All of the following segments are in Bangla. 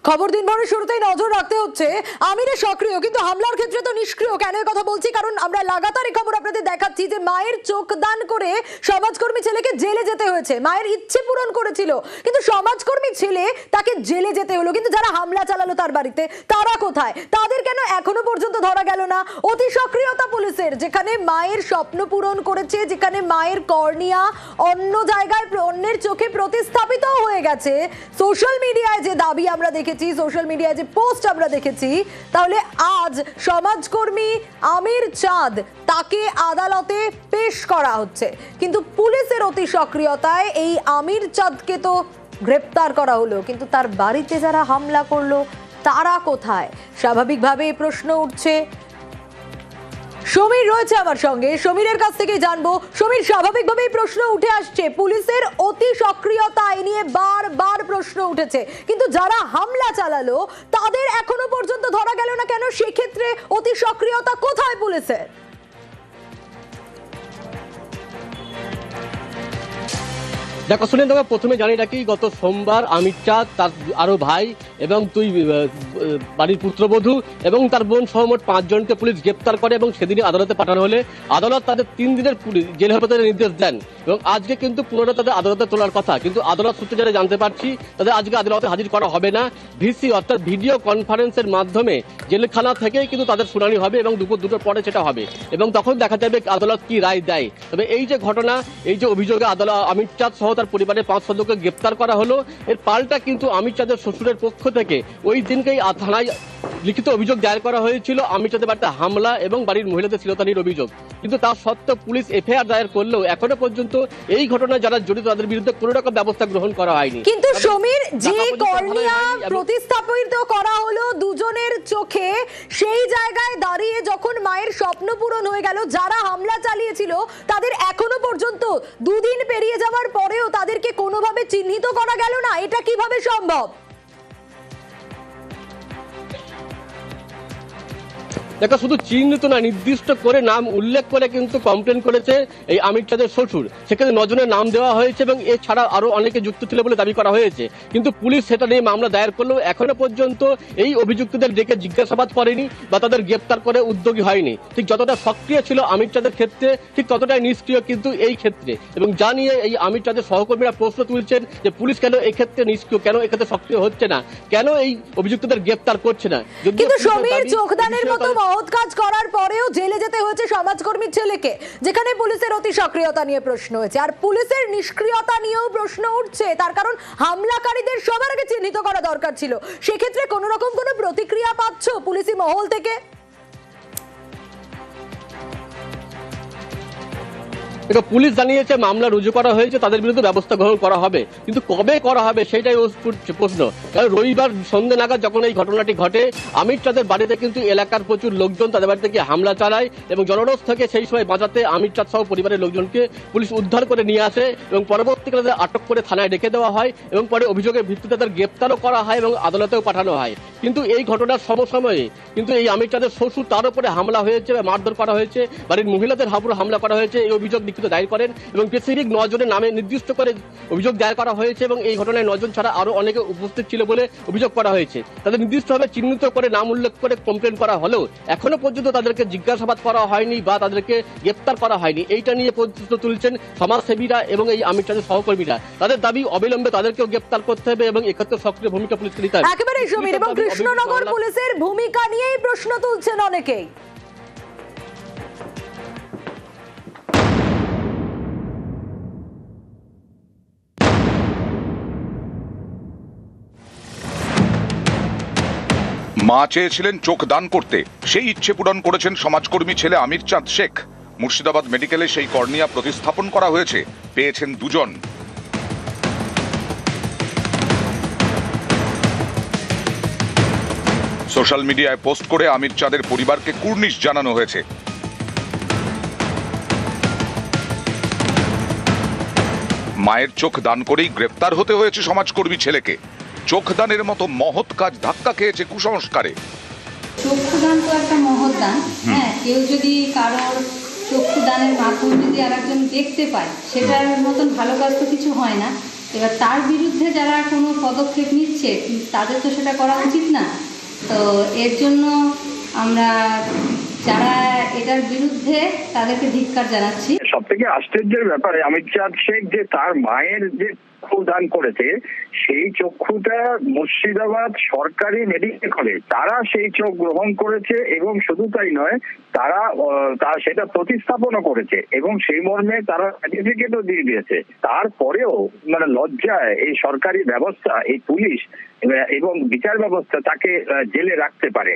খবর দিনভরের শুরুতেই নজর রাখতে হচ্ছে আমিরে সক্রিয় কিন্তু হামলার ক্ষেত্রে তো নিষ্ক্রিয়। কেন এই কথা বলছি, কারণ আমরা লাগাতার এই খবর আপনাদের দেখাচ্ছি যে মায়ের চোখ দান করে সমাজকর্মী ছেলেকে জেলে যেতে হয়েছে। মায়ের ইচ্ছে পূরণ করেছিল কিন্তু সমাজকর্মী ছেলে তাকে জেলে যেতে হলো। কিন্তু যারা হামলা চালালো তার বাড়িতে তারা কোথায়? তাদের কেন এখনো পর্যন্ত ধরা গেল না? অতি সক্রিয়তা পুলিশের, যেখানে মায়ের স্বপ্ন পূরণ করেছে, যেখানে মায়ের কর্নিয়া অন্য জায়গায় অন্যের চোখে প্রতিস্থাপিত হয়ে গেছে। সোশ্যাল মিডিয়ায় যে দাবি আমরা দেখেছি, সোশ্যাল মিডিয়ায় যে পোস্ট আমরা দেখেছি, তাহলে আজ সমাজকর্মী আমির চাঁদ তাকে আদালতে পেশ করা হচ্ছে। কিন্তু পুলিশের অতি সক্রিয়তায় এই আমির চাঁদকে তো গ্রেপ্তার করা হলো, কিন্তু তার বাড়িতে যারা হামলা করলো তারা কোথায়? স্বাভাবিকভাবে প্রশ্ন উঠছে। সমীর রয়েছে আমার সঙ্গে, সমীরের কাছ থেকে জানবো। সমীর, স্বাভাবিকভাবেই প্রশ্ন উঠে আসছে, পুলিশের অতি সক্রিয়তা নিয়ে বারবার প্রশ্ন উঠেছে, কিন্তু যারা হামলা চালালো তাদের এখনো পর্যন্ত ধরা গেল না কেন? সেক্ষেত্রে অতি সক্রিয়তা কোথায় পুলিশের? দেখো শুনে তোমাকে প্রথমে জানিয়ে রাখি, গত সোমবার আমির চাঁদ, তার আরো ভাই এবং তুই বাড়ির পুত্রবধূ এবং তার বোন সহ মোট 5 জনকে পুলিশ গ্রেপ্তার করে এবং সেদিনই আদালতে পাঠানো হলে আদালত তাদের 3 দিনের জেল হেফাজতের নির্দেশ দেন এবং আজকে কিন্তু পুনরায় তাদের আদালতে তোলার কথা। কিন্তু আদালত সূত্রে যারা জানতে পারছি, তাদের আজকে আদালতে হাজির করা হবে না। ভিসি অর্থাৎ ভিডিও কনফারেন্সের মাধ্যমে জেলখানা থেকেই কিন্তু তাদের শুনানি হবে এবং দুপুর 2টোর পরে সেটা হবে এবং তখন দেখা যাবে আদালত কি রায় দেয়। তবে এই যে ঘটনা, এই যে অভিযোগে আদালত আমির চাঁদ সহ তার পরিবারের 5 সদস্যকে গ্রেপ্তার করা হলো, এর পাল্টা কিন্তু আমির চাঁদের শ্বশুরের পক্ষ থেকে ওই দিনকেই থানায় লিখিত অভিযোগ দায়ের করা হয়েছিল আমির চাঁদের বাড়িতে হামলা এবং বাড়ির মহিলাদের শ্লীলতাহানির অভিযোগ। কিন্তু তার সত্ত্বেও পুলিশ এফআইআর দায়ের করলেও এখনো পর্যন্ত এই ঘটনায় যারা জড়িত তাদের বিরুদ্ধে কোনো রকম ব্যবস্থা গ্রহণ করা হয়নি। কিন্তু সমীর, যে কর্নিয়া প্রতিস্থাপিত করা হলো দুজনের চোখে, সেই জায়গায় দাঁড়িয়ে যখন মায়ের স্বপ্ন পূরণ হয়ে গেল, যারা হামলা চালিয়েছিল তাদের এখনো পর্যন্ত 2 দিন পেরিয়ে যাওয়ার পরেও তাদেরকে কোনোভাবে চিহ্নিত করা গেল না। এটা কিভাবে সম্ভব? দেখো, শুধু চিহ্নিত না, নির্দিষ্ট করে নাম উল্লেখ করে কিন্তু কমপ্লেন করেছে এই আমির চাঁদের শ্বশুর। সেখানে 9 জনের নাম দেওয়া হয়েছে এবং এছাড়া আরো অনেকে যুক্ত ছিল বলে দাবি করা হয়েছে। কিন্তু পুলিশ সেটা নিয়ে মামলা দায়ের করলেও এখনো পর্যন্ত এই অভিযুক্তদের ডেকে জিজ্ঞাসাবাদ করেনি বা তাদের গ্রেপ্তার করে উদ্যোগী হয়নি। ঠিক যতটা সক্রিয় ছিল আমির চাঁদের ক্ষেত্রে, ঠিক ততটাই নিষ্ক্রিয় কিন্তু এই ক্ষেত্রে। এবং যা নিয়ে এই আমির চাঁদের সহকর্মীরা প্রশ্ন তুলছেন যে পুলিশ কেন এই ক্ষেত্রে নিষ্ক্রিয়, কেন এক্ষেত্রে সক্রিয় হচ্ছে না, কেন এই অভিযুক্তদের গ্রেপ্তার করছে না। কিন্তু সমীর, চোখদানের মতো মহৎ কাজ করার পরেও জেলে যেতে হয়েছে সমাজকর্মী ছেলেকে, যেখানে পুলিশের অতি সক্রিয়তা নিয়ে প্রশ্ন হয়েছে আর পুলিশের নিষ্ক্রিয়তা নিয়েও প্রশ্ন উঠছে। তার কারণ হামলাকারীদের সবার আগে চিহ্নিত করা দরকার ছিল। সেক্ষেত্রে কোনো রকম কোনো প্রতিক্রিয়া পাচ্ছ পুলিশি মহল থেকে? পুলিশ জানিয়েছে মামলা রুজু করা হয়েছে, তাদের বিরুদ্ধে ব্যবস্থা গ্রহণ করা হবে, কিন্তু কবে করা হবে সেটাই প্রশ্ন। কারণ রবিবার সন্ধ্যে নাগাদ যখন এই ঘটনাটি ঘটে, আমির চাঁদের বাড়িতে কিন্তু এলাকার প্রচুর লোকজন তাদের বাড়িতে গিয়ে হামলা চালায় এবং জনরোষ থেকে সেই সময় বাঁচাতে আমির চাঁদ সহ পরিবারের লোকজনকে পুলিশ উদ্ধার করে নিয়ে আসে এবং পরবর্তীকালে আটক করে থানায় রেখে দেওয়া হয় এবং পরে অভিযোগের ভিত্তিতে তাদের গ্রেপ্তারও করা হয় এবং আদালতেও পাঠানো হয়। কিন্তু এই ঘটনার সমসময়ে কিন্তু এই আমির চাঁদের শ্বশুর, তার উপরে হামলা হয়েছে বা মারধর করা হয়েছে, বাড়ির মহিলাদের উপর হামলা করা হয়েছে, এই অভিযোগ দায়ের করেন এবং স্পেসিফিক 9 জনের নামে নির্দিষ্ট করে অভিযোগ দায়ের করা হয়েছে এবং এই ঘটনায় 9 জন ছাড়া আরো অনেকে উপস্থিত ছিল বলে অভিযোগ করা হয়েছে। তাদের নির্দিষ্টভাবে চিহ্নিত করে নাম উল্লেখ করে কমপ্লেন করা হলেও এখনো পর্যন্ত তাদেরকে জিজ্ঞাসাবাদ করা হয়নি বা তাদেরকে গ্রেপ্তার করা হয়নি। এইটা নিয়ে প্রশ্ন তুলছেন সমাজসেবীরা এবং এই আমির চাঁদের সহকর্মীরা। তাদের দাবি অবিলম্বে তাদেরকেও গ্রেপ্তার করতে হবে এবং এক্ষেত্রে সক্রিয় ভূমিকা পুলিশকে নিতে হবে। একেবারে সমীর, এবং কৃষ্ণনগর পুলিশের ভূমিকা নিয়েই প্রশ্ন তুলছেন অনেকেই। মা চেয়েছিলেন চোখ দান করতে, সেই ইচ্ছে পূরণ করেছেন সমাজকর্মী ছেলে আমির চাঁদ শেখ। মুর্শিদাবাদ মেডিকেলে সেই কর্নিয়া প্রতিস্থাপন করা হয়েছে, পেয়েছেন 2 জন। সোশ্যাল মিডিয়ায় পোস্ট করে আমির চাঁদের পরিবারকে কুর্নিশ জানানো হয়েছে। মায়ের চোখ দান করেই গ্রেপ্তার হতে হয়েছে সমাজকর্মী ছেলেকে। চোখদানের মতো মহৎ কাজ ধাক্কা খেয়েছে কুসংস্কারে। চক্ষুদান তো একটা মহৎ দান। হ্যাঁ, কেউ যদি কারোর চক্ষুদানের মাধ্যমে যদি আরেকজন দেখতে পায়, সেটার মতন ভালো কাজ তো কিছু হয় না। এবার তার বিরুদ্ধে যারা কোনো পদক্ষেপ নিচ্ছে তাদের তো সেটা করা উচিত না। তো এর জন্য আমরা যারা এটার বিরুদ্ধে তাদেরকে ধিক্কার জানাচ্ছি। সব থেকে আশ্চর্যের ব্যাপারে অমিত চাঁদ শেখ যে তার মায়ের যে চক্ষু দান করেছে, সেই চক্ষুটা মুর্শিদাবাদ সরকারি মেডিকেল কলেজ তারা সেই চোখ গ্রহণ করেছে, এবং শুধু তাই নয়, তারা সেটা প্রতিস্থাপনও করেছে এবং সেই মর্মে তারা সার্টিফিকেটও দিয়ে দিয়েছে। তারপরেও মানে লজ্জায় এই সরকারি ব্যবস্থা, এই পুলিশ এবং বিচার ব্যবস্থা তাকে জেলে রাখতে পারে।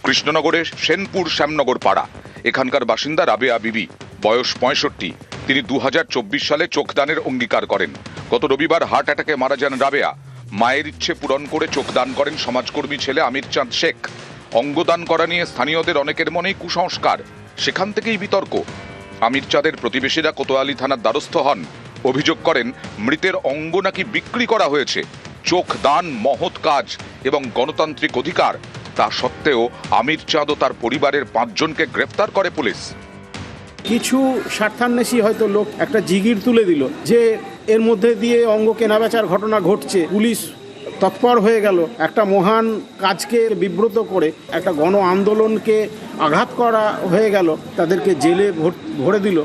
কৃষ্ণনগরের সেনপুর শ্যামনগর পাড়া, এখানকার বাসিন্দা রাবেয়া বিবি, বয়স 65। তিনি 2024 সালে চোখদানের অঙ্গীকার করেন। গত রবিবার হার্ট অ্যাটাকে মারা যান রাবেয়া। মায়ের ইচ্ছে পূরণ করে চোখদান করেন সমাজকর্মী ছেলে আমির চাঁদ শেখ। অঙ্গদান করা নিয়ে স্থানীয়দের অনেকের মনেই কুসংস্কার, সেখান থেকেই বিতর্ক। আমির চাঁদের প্রতিবেশীরা কোতোয়ালি থানার দ্বারস্থ হন, অভিযোগ করেন মৃতের অঙ্গ নাকি বিক্রি করা হয়েছে। চোখ দান মহৎ কাজ এবং গণতান্ত্রিক অধিকার, তা সত্ত্বেও আমির চাঁদ ও তার পরিবারের 5 জনকে গ্রেফতার করে পুলিশ। কিছু স্বার্থান্বেষী হয়তো লোক একটা জিগির তুলে দিল যে এর মধ্যে দিয়ে অঙ্গ কেনাবেচার ঘটনা ঘটছে, পুলিশ তৎপর হয়ে গেল, একটা মহান কাজকে বিব্রত করে একটা গণ আন্দোলনকে আঘাত করা হয়ে গেল, তাদেরকে জেলে ভরে দিল।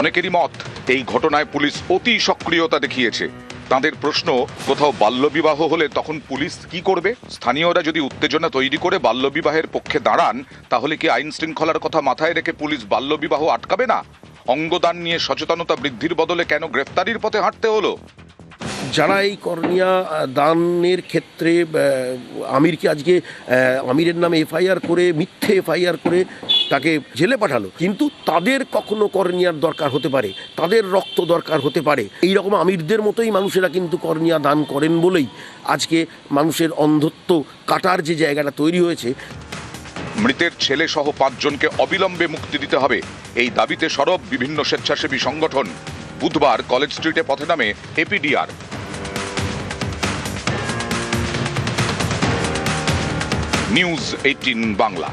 অনেকেরই মত, এই ঘটনায় পুলিশ অতি সক্রিয়তা দেখিয়েছে। তাদের প্রশ্ন, কোথাও বাল্যবিবাহ হলে তখন পুলিশ কি করবে? স্থানীয়রা যদি উত্তেজনা তৈরি করে বাল্যবিবাহের পক্ষে দাঁড়ান, তাহলে কি আইন শৃঙ্খলার কথা মাথায় রেখে পুলিশ বাল্যবিবাহ আটকাবে না? অঙ্গদান নিয়ে সচেতনতা বৃদ্ধির বদলে কেন গ্রেফতারির পথে হাঁটতে হলো? যারা এই কর্নিয়া দানের ক্ষেত্রে আমিরকে আজকে আমিরের নামে এফআইআর করে, মিথ্যে এফআইআর করে তাকে জেলে পাঠালো, কিন্তু তাদের কখনো কর্নিয়ার দরকার হতে পারে, তাদের রক্ত দরকার হতে পারে। এই রকম আমিরদের মতোই মানুষেরা কিন্তু কর্নিয়া দান করেন বলেই আজকে মানুষের অন্ধত্ব কাটার যে জায়গাটা তৈরি হয়েছে। মৃতের ছেলে সহ 5 জনকে অবিলম্বে মুক্তি দিতে হবে, এই দাবিতে সরব বিভিন্ন স্বেচ্ছাসেবী সংগঠন। বুধবার কলেজ স্ট্রিটে পথে নামে এপিডিআর। নিউজ 18 বাংলা।